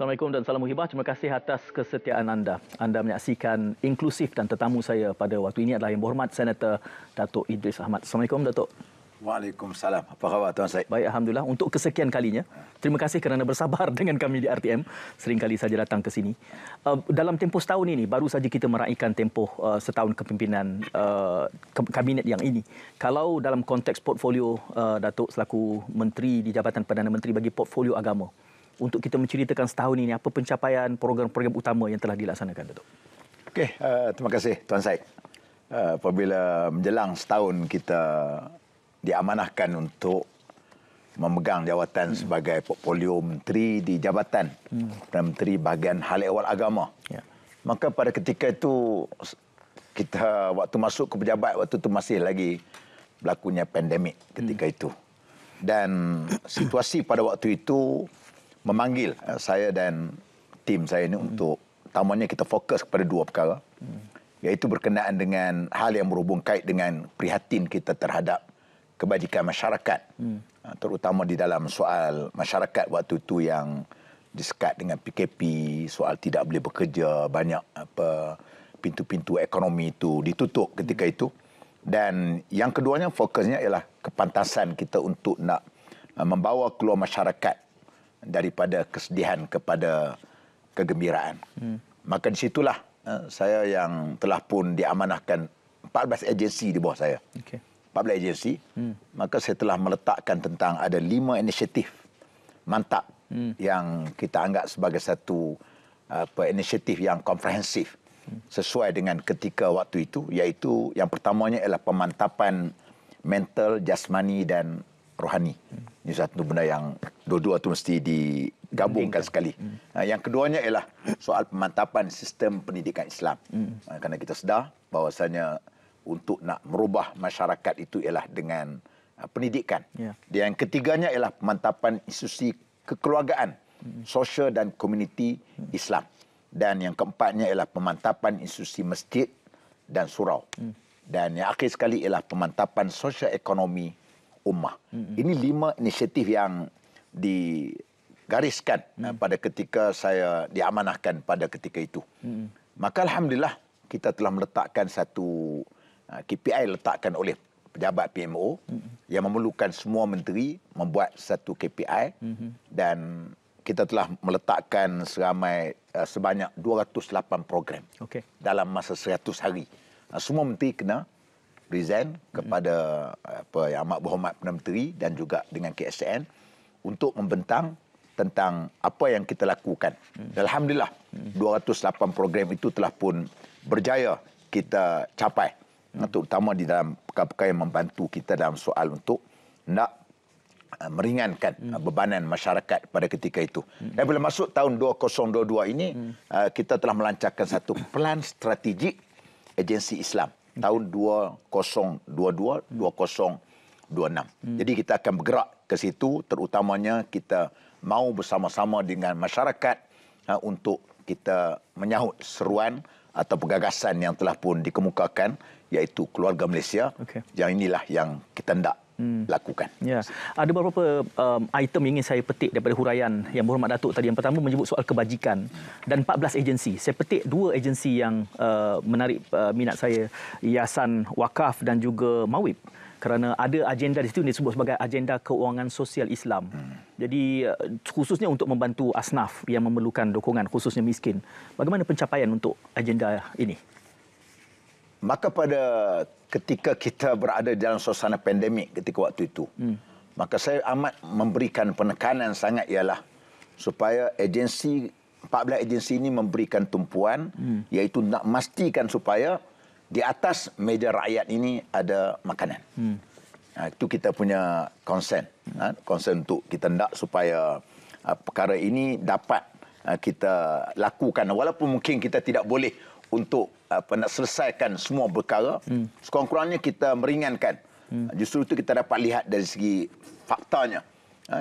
Assalamualaikum dan salam muhibah. Terima kasih atas kesetiaan anda. Anda menyaksikan Inklusif dan tetamu saya pada waktu ini adalah Yang Berhormat Senator Datuk Idris Ahmad. Assalamualaikum Datuk. Waalaikumsalam. Apa khabar Tuan Syed? Baik, Alhamdulillah. Untuk kesekian kalinya, terima kasih kerana bersabar dengan kami di RTM. Seringkali saja datang ke sini. Dalam tempoh setahun ini, baru saja kita meraihkan tempoh setahun kepimpinan kabinet yang ini. Kalau dalam konteks portfolio Datuk selaku Menteri di Jabatan Perdana Menteri bagi portfolio agama, untuk kita menceritakan setahun ini, apa pencapaian program-program utama yang telah dilaksanakan, Datuk? Okey, terima kasih Tuan Syed. Apabila menjelang setahun kita diamanahkan untuk memegang jawatan sebagai portfolio menteri di Jabatan Perdana Menteri bahagian hal ehwal agama. Ya. Maka pada ketika itu kita waktu masuk ke pejabat waktu itu masih lagi berlakunya pandemik ketika itu. Dan situasi pada waktu itu memanggil saya dan tim saya ini untuk utamanya kita fokus kepada dua perkara. Iaitu berkenaan dengan hal yang berhubung kait dengan prihatin kita terhadap kebajikan masyarakat, terutama di dalam soal masyarakat waktu itu yang disekat dengan PKP, soal tidak boleh bekerja, banyak pintu-pintu ekonomi itu ditutup ketika itu. Dan yang keduanya fokusnya ialah kepantasan kita untuk nak membawa keluar masyarakat daripada kesedihan kepada kegembiraan. Maka di situlah saya yang telah pun diamanahkan 14 agensi di bawah saya. Okay. 14 agensi, maka saya telah meletakkan tentang ada 5 inisiatif mantap yang kita anggap sebagai satu inisiatif yang komprehensif sesuai dengan ketika waktu itu, iaitu yang pertamanya ialah pemantapan mental, jasmani dan rohani. Ini satu benda yang dua-dua itu mesti digabungkan sekali. Yang keduanya ialah soal pemantapan sistem pendidikan Islam. Kerana kita sedar bahawasanya untuk nak merubah masyarakat itu ialah dengan pendidikan. Yeah. Dan yang ketiganya ialah pemantapan institusi kekeluargaan, sosial dan komuniti Islam. Dan yang keempatnya ialah pemantapan institusi masjid dan surau. Dan yang akhir sekali ialah pemantapan sosial ekonomi ummah. Ini 5 inisiatif yang digariskan pada ketika saya diamanahkan pada ketika itu. Maka alhamdulillah kita telah meletakkan satu KPI letakkan oleh pejabat PMO yang memerlukan semua menteri membuat satu KPI dan kita telah meletakkan sebanyak 208 program dalam masa 100 hari. Semua menteri kena resign kepada Yang Amat Berhormat Perdana Menteri dan juga dengan KSN untuk membentang tentang apa yang kita lakukan. Alhamdulillah 208 program itu telah pun berjaya kita capai. Terutama di dalam perkara-perkara yang membantu kita dalam soal untuk nak meringankan bebanan masyarakat pada ketika itu. Dan bila masuk tahun 2022 ini, kita telah melancarkan satu pelan strategik agensi Islam tahun 2022-2026. Jadi kita akan bergerak ke situ, terutamanya kita mau bersama-sama dengan masyarakat untuk kita menyahut seruan atau gagasan yang telah pun dikemukakan, iaitu keluarga Malaysia. Yang inilah yang kita hendak lakukan. Ya, ada beberapa item yang ingin saya petik daripada huraian Yang Berhormat Datuk tadi. Yang pertama menyebut soal kebajikan dan 14 agensi. Saya petik 2 agensi yang menarik minat saya, Yayasan Wakaf dan juga Mawib. Kerana ada agenda di situ disebut sebagai agenda keuangan sosial Islam. Jadi khususnya untuk membantu asnaf yang memerlukan dukungan, khususnya miskin. Bagaimana pencapaian untuk agenda ini? Maka pada ketika kita berada dalam suasana pandemik ketika waktu itu, maka saya amat memberikan penekanan sangat ialah supaya 14 agensi ini memberikan tumpuan, iaitu nak memastikan supaya di atas meja rakyat ini ada makanan. Itu kita punya concern. Concern untuk kita hendak supaya perkara ini dapat kita lakukan. Walaupun mungkin kita tidak boleh untuk nak selesaikan semua perkara, sekurang-kurangnya kita meringankan. Justru itu kita dapat lihat dari segi faktanya.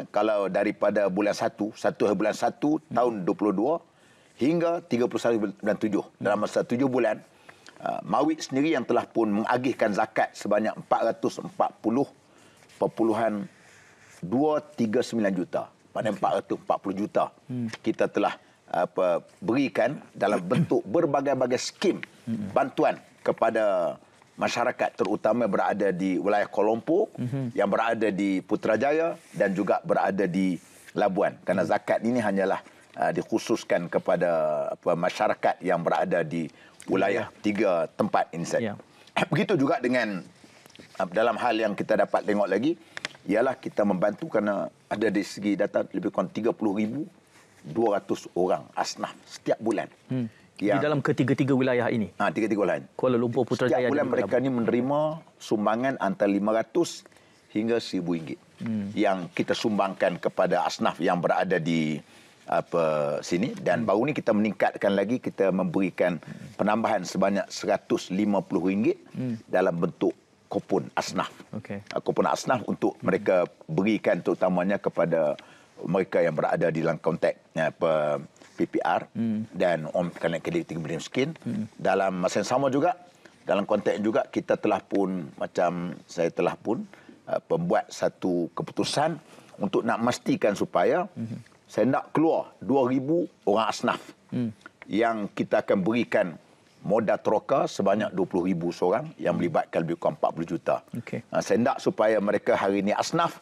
Kalau daripada bulan 1 bulan 1 tahun 22 hingga 31 bulan 7, dalam masa 7 bulan, Mawid sendiri yang telah pun mengagihkan zakat sebanyak 440.239 juta. Pada 440 juta kita telah berikan dalam bentuk berbagai-bagai skim bantuan kepada masyarakat, terutama berada di wilayah Kuala Lumpur, yang berada di Putrajaya dan juga berada di Labuan. Kerana zakat ini hanyalah dikhususkan kepada masyarakat yang berada di wilayah 3 tempat ini saja. Begitu juga dengan dalam hal yang kita dapat tengok lagi, ialah kita membantu kerana ada di segi data lebih kurang 30,200 orang asnaf setiap bulan. Di dalam ketiga-tiga wilayah ini? Tiga-tiga wilayah. Kuala Lumpur, Putrajaya. Setiap bulan mereka ni menerima sumbangan antara 500 hingga RM1,000 yang kita sumbangkan kepada asnaf yang berada di sini. Dan baru ni kita meningkatkan lagi, kita memberikan penambahan sebanyak RM150 dalam bentuk kupon asnaf. Kupon asnaf untuk mereka berikan terutamanya kepada mereka yang berada di dalam konteks PPR dan orang kalangan kredit tinggi miskin. Dalam masa yang sama juga, dalam konteks juga kita telah pun, macam saya telah pun membuat satu keputusan untuk nak memastikan supaya saya nak keluar 2,000 orang asnaf yang kita akan berikan modal teroka sebanyak 20,000 seorang yang melibatkan lebih kurang 40 juta. Saya nak supaya mereka hari ini asnaf,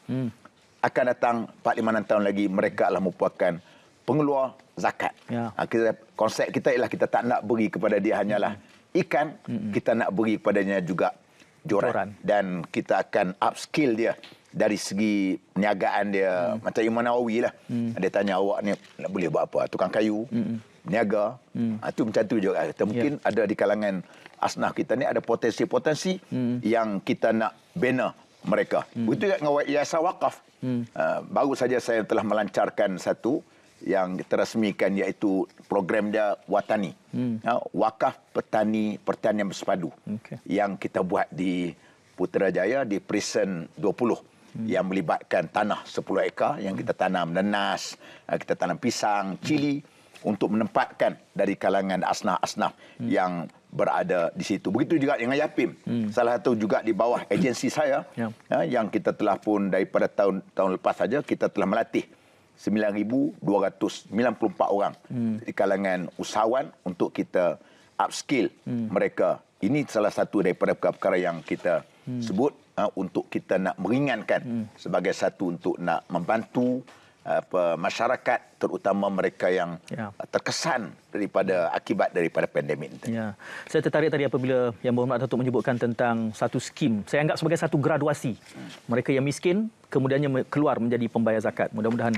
akan datang 4-5 tahun lagi mereka adalah merupakan pengeluar zakat. Konsep kita ialah kita tak nak beri kepada dia hanyalah ikan, kita nak beri kepadanya juga joran. Dan kita akan upskill dia dari segi perniagaan dia. Macam Imam Nawawi lah. Dia tanya, awak ni nak boleh buat apa? Tukang kayu, niaga. Itu macam tu juga. Kita mungkin ada di kalangan asnaf kita ni ada potensi-potensi yang kita nak bina mereka. Begitu juga dengan Yayasan Wakaf. Baru saja saya telah melancarkan satu yang terasmikan, iaitu program dia Watani. Wakaf Petani Pertanian Bersepadu. Yang kita buat di Putrajaya, di Prison 20. Yang melibatkan tanah 10 ekar yang kita tanam nanas, kita tanam pisang, cili, untuk menempatkan dari kalangan asnaf-asnaf yang berada di situ. Begitu juga dengan Yapim. Salah satu juga di bawah agensi saya, yang kita telah pun daripada tahun lepas saja kita telah melatih 9,294 orang di kalangan usahawan untuk kita upskill mereka. Ini salah satu daripada perkara yang kita sebut untuk kita nak meringankan sebagai satu untuk nak membantu masyarakat, terutama mereka yang terkesan akibat daripada pandemik ini. Saya tertarik tadi apabila Yang Berhormat Datuk menyebutkan tentang satu skim. Saya anggap sebagai satu graduasi. Mereka yang miskin kemudiannya keluar menjadi pembayar zakat. Mudah-mudahan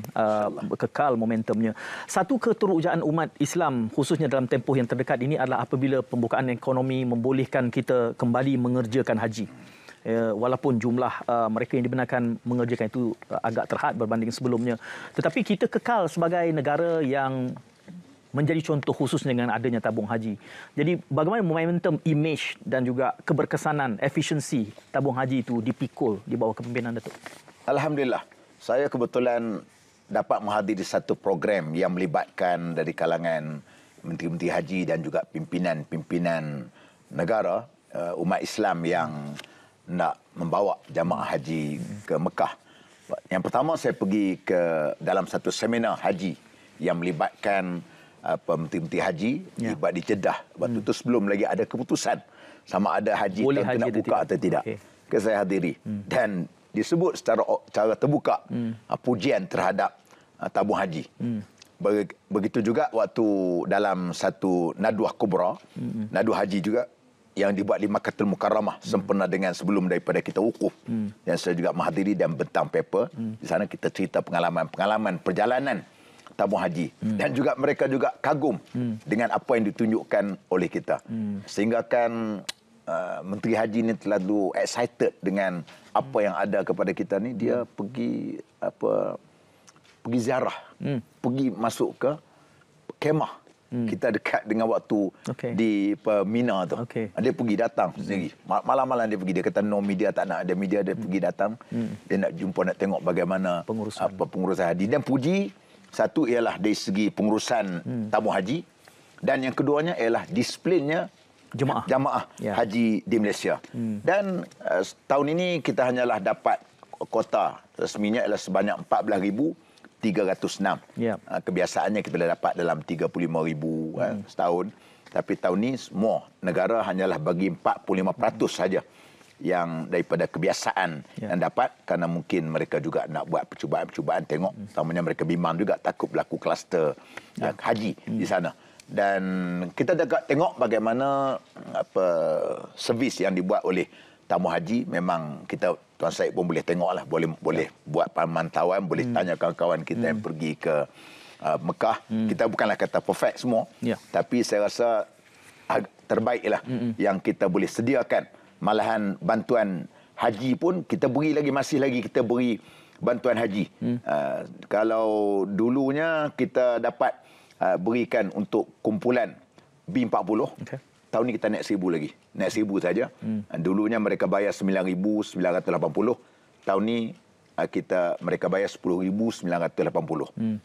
kekal momentumnya. Satu keterujaan umat Islam khususnya dalam tempoh yang terdekat ini adalah apabila pembukaan ekonomi membolehkan kita kembali mengerjakan haji. Walaupun jumlah mereka yang dibenarkan mengerjakan itu agak terhad berbanding sebelumnya, tetapi kita kekal sebagai negara yang menjadi contoh khusus dengan adanya tabung haji. Jadi bagaimana momentum image dan juga keberkesanan, efisiensi tabung haji itu dipikul di bawah kepimpinan Datuk? Alhamdulillah, saya kebetulan dapat menghadiri satu program yang melibatkan dari kalangan menteri-menteri haji dan juga pimpinan-pimpinan negara umat Islam yang nak membawa jamaah haji ke Mekah. Yang pertama saya pergi ke dalam satu seminar haji yang melibatkan menteri-menteri haji di Jeddah. Waktu itu sebelum lagi ada keputusan sama ada haji nak buka atau tidak. Saya hadiri dan disebut secara terbuka pujian terhadap tabung haji. Begitu juga waktu dalam satu Nadwah Kubra, Nadwah Haji juga yang dibuat di Makkahul Mukarramah sempena dengan sebelum daripada kita wukuf. Dan saya juga menghadiri dan bentang paper. Di sana kita cerita pengalaman perjalanan tabung haji. Dan juga mereka juga kagum dengan apa yang ditunjukkan oleh kita. Sehingga kan Menteri Haji ni terlalu excited dengan apa yang ada kepada kita ni. Dia pergi ziarah. Pergi masuk ke kemah. Kita dekat dengan waktu di Mina tu. Dia pergi datang sendiri. Malam-malam dia pergi. Dia kata no media, tak nak ada media. Dia pergi datang. Dia nak jumpa, nak tengok bagaimana pengurusan haji. Dan puji, satu ialah dari segi pengurusan tabung haji. Dan yang keduanya ialah disiplinnya jamaah haji di Malaysia. Dan tahun ini kita hanyalah dapat kota resminya ialah sebanyak 14,000 306. Yep. Kebiasaannya kita dah dapat dalam 35,000 setahun. Tapi tahun ni semua negara hanyalah bagi 45% saja yang daripada kebiasaan yang dapat, kerana mungkin mereka juga nak buat percubaan-percubaan, tengok utamanya mereka bimbang juga takut berlaku kluster haji di sana. Dan kita juga tengok bagaimana servis yang dibuat oleh tamu haji. Memang kita, Tuan Syed pun boleh tengoklah, boleh buat pemantauan, boleh tanya kawan-kawan kita yang pergi ke Mekah. Kita bukanlah kata perfect semua, tapi saya rasa terbaiklah yang kita boleh sediakan. Malahan bantuan haji pun kita beri lagi, masih lagi kita beri bantuan haji. Kalau dulunya kita dapat berikan untuk kumpulan B40, tahun ni kita naik 1,000 lagi. Naik 1,000 saja. Dulunya mereka bayar 9,980. Tahun ni mereka bayar 10,980.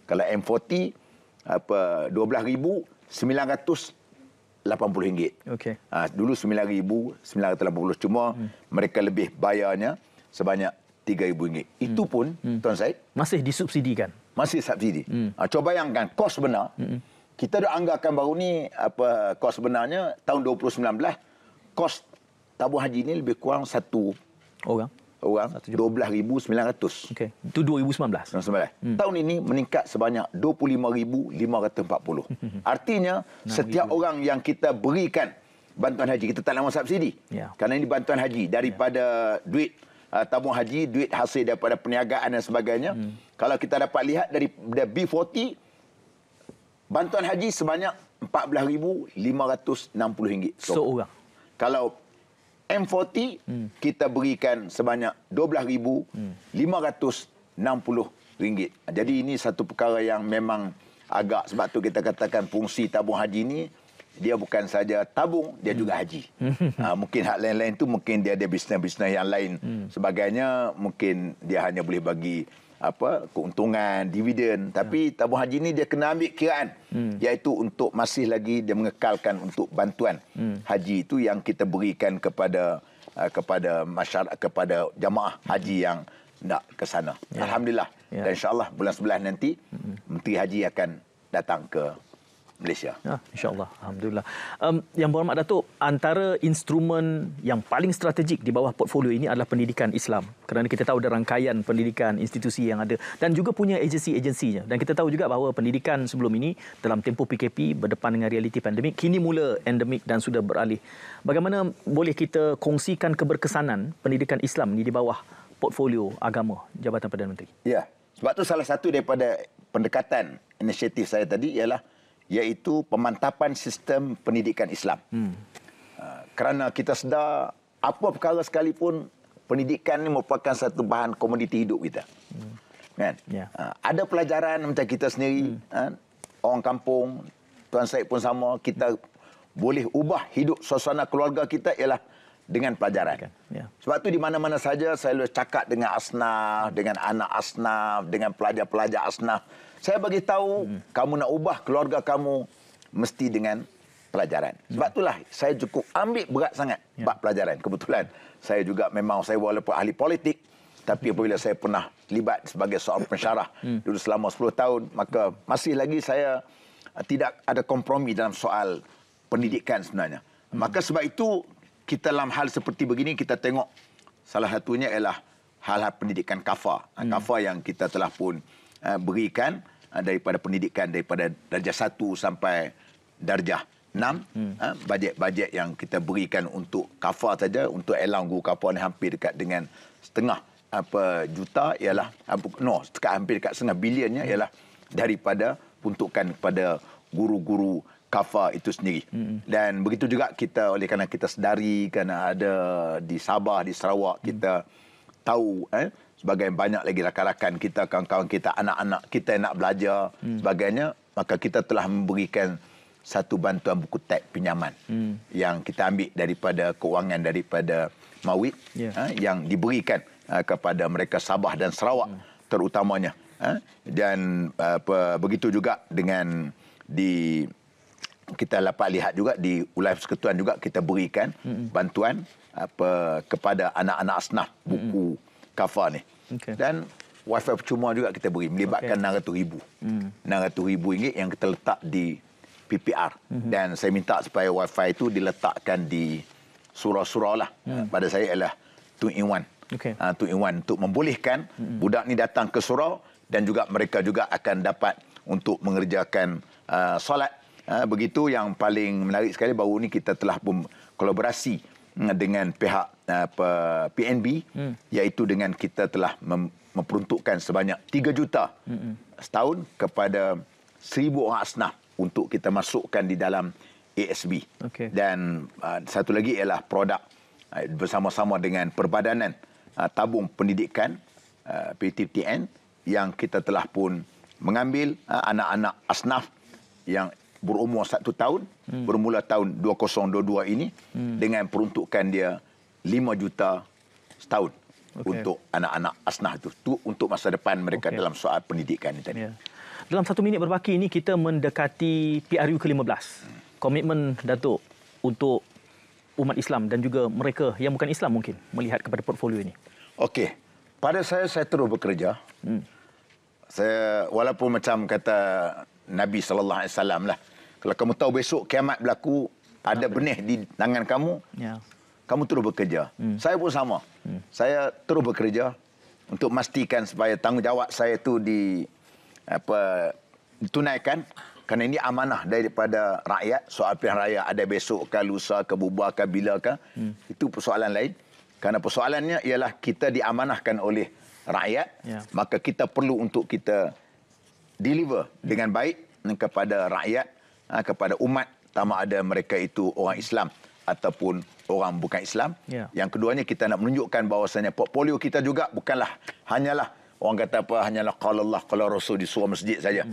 Kalau M40 12,980 ringgit. Dulu 9,980, cuma mereka lebih bayarnya sebanyak 3,000 ringgit. Itu pun Tuan Syed masih disubsidikan. Masih subsidi. Cuba bayangkan kos benar. Kita dah anggarkan baru ni kos sebenarnya tahun 2019, kos tabung haji ni lebih kurang satu orang 12,900. Itu 2019. Tahun ini meningkat sebanyak 25,540. Artinya setiap orang yang kita berikan bantuan haji, kita tak nak subsidi. Kerana ini bantuan haji daripada duit tabung haji, duit hasil daripada perniagaan dan sebagainya. Kalau kita dapat lihat dari B40, bantuan haji sebanyak RM14,560 seorang. Kalau M40 kita berikan sebanyak RM12,560. Jadi ini satu perkara yang memang agak, sebab tu kita katakan fungsi tabung haji ni, dia bukan saja tabung, dia juga haji. Mungkin hak lain-lain tu mungkin dia ada bisnes-bisnes yang lain sebagainya, mungkin dia hanya boleh bagi keuntungan, dividen. Tapi tabung haji ni dia kena ambil kiraan, iaitu untuk masih lagi dia mengekalkan untuk bantuan haji itu yang kita berikan kepada masyarakat, kepada jamaah haji yang nak ke sana. Alhamdulillah. Dan insya-Allah bulan 11 nanti Menteri Haji akan datang ke Malaysia. InsyaAllah. Alhamdulillah. Yang berhormat Datuk, antara instrumen yang paling strategik di bawah portfolio ini adalah pendidikan Islam. Kerana kita tahu ada rangkaian pendidikan institusi yang ada dan juga punya agensi-agensinya. Dan kita tahu juga bahawa pendidikan sebelum ini dalam tempoh PKP berdepan dengan realiti pandemik, kini mula endemik dan sudah beralih. Bagaimana boleh kita kongsikan keberkesanan pendidikan Islam ini di bawah portfolio agama Jabatan Perdana Menteri? Ya, sebab tu salah satu daripada pendekatan inisiatif saya tadi ialah iaitu pemantapan sistem pendidikan Islam. Kerana kita sedar apa perkara sekalipun, pendidikan ini merupakan satu bahan komoditi hidup kita. Kan? Ada pelajaran macam kita sendiri, orang kampung, Tuan Syed pun sama, kita boleh ubah hidup suasana keluarga kita ialah dengan pelajaran. Sebab tu di mana-mana saja saya selalu cakap dengan asnaf, dengan anak asnaf, dengan pelajar-pelajar asnaf. Saya bagi tahu, kamu nak ubah keluarga kamu mesti dengan pelajaran. Sebab itulah saya cukup ambil berat sangat bab pelajaran. Kebetulan saya juga memang, saya walaupun ahli politik, tapi apabila saya pernah terlibat sebagai seorang pensyarah dulu selama 10 tahun, maka masih lagi saya tidak ada kompromi dalam soal pendidikan sebenarnya. Maka sebab itu kita dalam hal seperti begini kita tengok salah satunya ialah hal-hal pendidikan kafar. Kafar yang kita telah pun berikan daripada pendidikan daripada darjah 1 sampai darjah 6. Bajet-bajet yang kita berikan untuk kafar saja, untuk elang guru kafar ni hampir dekat dengan setengah juta ialah hampir dekat setengah biliannya ialah daripada peruntukan kepada guru-guru kafar itu sendiri. Dan begitu juga kita, oleh kerana kita sedari, kerana ada di Sabah, di Sarawak, kita tahu sebagai banyak lagi rakan-rakan kita, kawan-kawan kita, anak-anak kita yang nak belajar sebagainya, maka kita telah memberikan satu bantuan buku teks pinjaman yang kita ambil daripada kewangan daripada Mawid, yang diberikan kepada mereka Sabah dan Sarawak terutamanya. Dan begitu juga dengan kita dapat lihat juga di Wilayah Persekutuan juga kita berikan bantuan kepada anak-anak asnaf buku kafar ni. Dan Wi-Fi percuma juga kita beri, melibatkan RM600,000. RM600,000 yang kita letak di PPR. Dan saya minta supaya Wi-Fi itu diletakkan di surau-surau lah. Pada saya ialah 2-in-1. 2-in-1 untuk membolehkan budak ni datang ke surau dan juga mereka juga akan dapat untuk mengerjakan solat. Begitu yang paling menarik sekali, baru ni kita telah kolaborasi dengan pihak PNB, iaitu dengan kita telah memperuntukkan sebanyak 3 juta setahun kepada 1,000 orang asnaf untuk kita masukkan di dalam ASB. Dan satu lagi ialah produk bersama-sama dengan Perbadanan Tabung Pendidikan PTTN, yang kita telah pun mengambil anak-anak asnaf yang berumur 1 tahun, bermula tahun 2022 ini, dengan peruntukan dia 5 juta setahun untuk anak-anak asnaf itu untuk masa depan mereka dalam soal pendidikan ini tadi. Dalam 1 minit berbaki ini, kita mendekati PRU ke-15. Komitmen Datuk untuk umat Islam dan juga mereka yang bukan Islam mungkin melihat kepada portfolio ini. Okey. Pada saya terus bekerja. Saya, walaupun macam kata Nabi SAW lah, kalau kamu tahu besok kiamat berlaku, ada benih di tangan kamu, kamu terus bekerja. Saya pun sama. Saya terus bekerja untuk memastikan supaya tanggungjawab saya itu ditunaikan. Kerana ini amanah daripada rakyat. Soal pilihan raya ada besok ke, lusa ke, bubar ke, bila ke. Itu persoalan lain. Kerana persoalannya ialah kita diamanahkan oleh rakyat. Maka kita perlu untuk kita deliver dengan baik kepada rakyat, kepada umat, sama ada mereka itu orang Islam ataupun orang bukan Islam. Yang keduanya, kita nak menunjukkan bahawasanya portfolio kita juga bukanlah hanyalah orang kata apa, hanyalah qala Allah qala Rasul di surau masjid saja.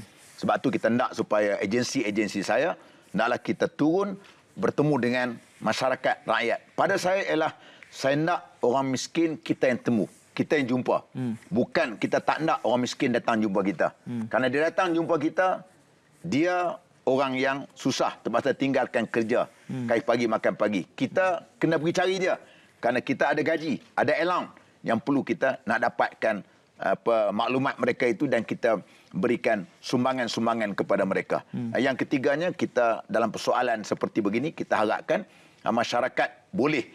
Sebab tu kita nak supaya agensi-agensi saya, naklah kita turun bertemu dengan masyarakat rakyat. Pada saya ialah, saya nak orang miskin kita yang temu, kita yang jumpa. Bukan kita tak nak orang miskin datang jumpa kita. Kerana dia datang jumpa kita, dia orang yang susah, terpaksa tinggalkan kerja, kait pagi makan pagi. Kita kena pergi cari dia. Kerana kita ada gaji, ada elang yang perlu kita nak dapatkan maklumat mereka itu, dan kita berikan sumbangan-sumbangan kepada mereka. Yang ketiganya, kita dalam persoalan seperti begini, kita harapkan masyarakat boleh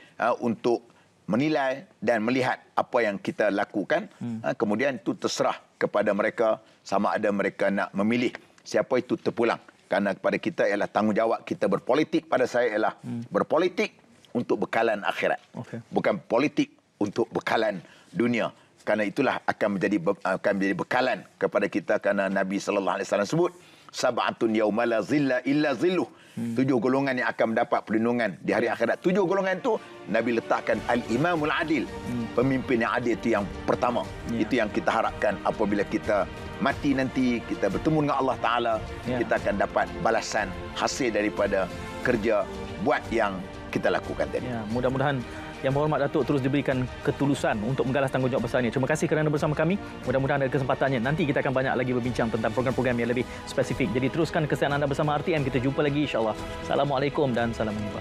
untuk menilai dan melihat apa yang kita lakukan. Kemudian itu terserah kepada mereka, sama ada mereka nak memilih siapa itu terpulang. Kerana kepada kita ialah tanggungjawab kita berpolitik. Pada saya ialah berpolitik untuk bekalan akhirat. Bukan politik untuk bekalan dunia. Kerana itulah akan menjadi bekalan kepada kita. Kerana Nabi SAW sebut, sab'atun yawma la zilla illa zilluh. 7 golongan yang akan mendapat perlindungan di hari akhirat. 7 golongan itu Nabi letakkan al-imamul adil. Pemimpin yang adil itu yang pertama. Itu yang kita harapkan apabila kita mati nanti, kita bertemu dengan Allah Ta'ala, kita akan dapat balasan hasil daripada kerja buat yang kita lakukan tadi. Mudah-mudahan Yang Berhormat Datuk terus diberikan ketulusan untuk menggalas tanggungjawab besar ini. Terima kasih kerana bersama kami. Mudah-mudahan ada kesempatannya. Nanti kita akan banyak lagi berbincang tentang program-program yang lebih spesifik. Jadi teruskan kesihatan anda bersama RTM. Kita jumpa lagi insya-Allah. Assalamualaikum dan salam jumpa.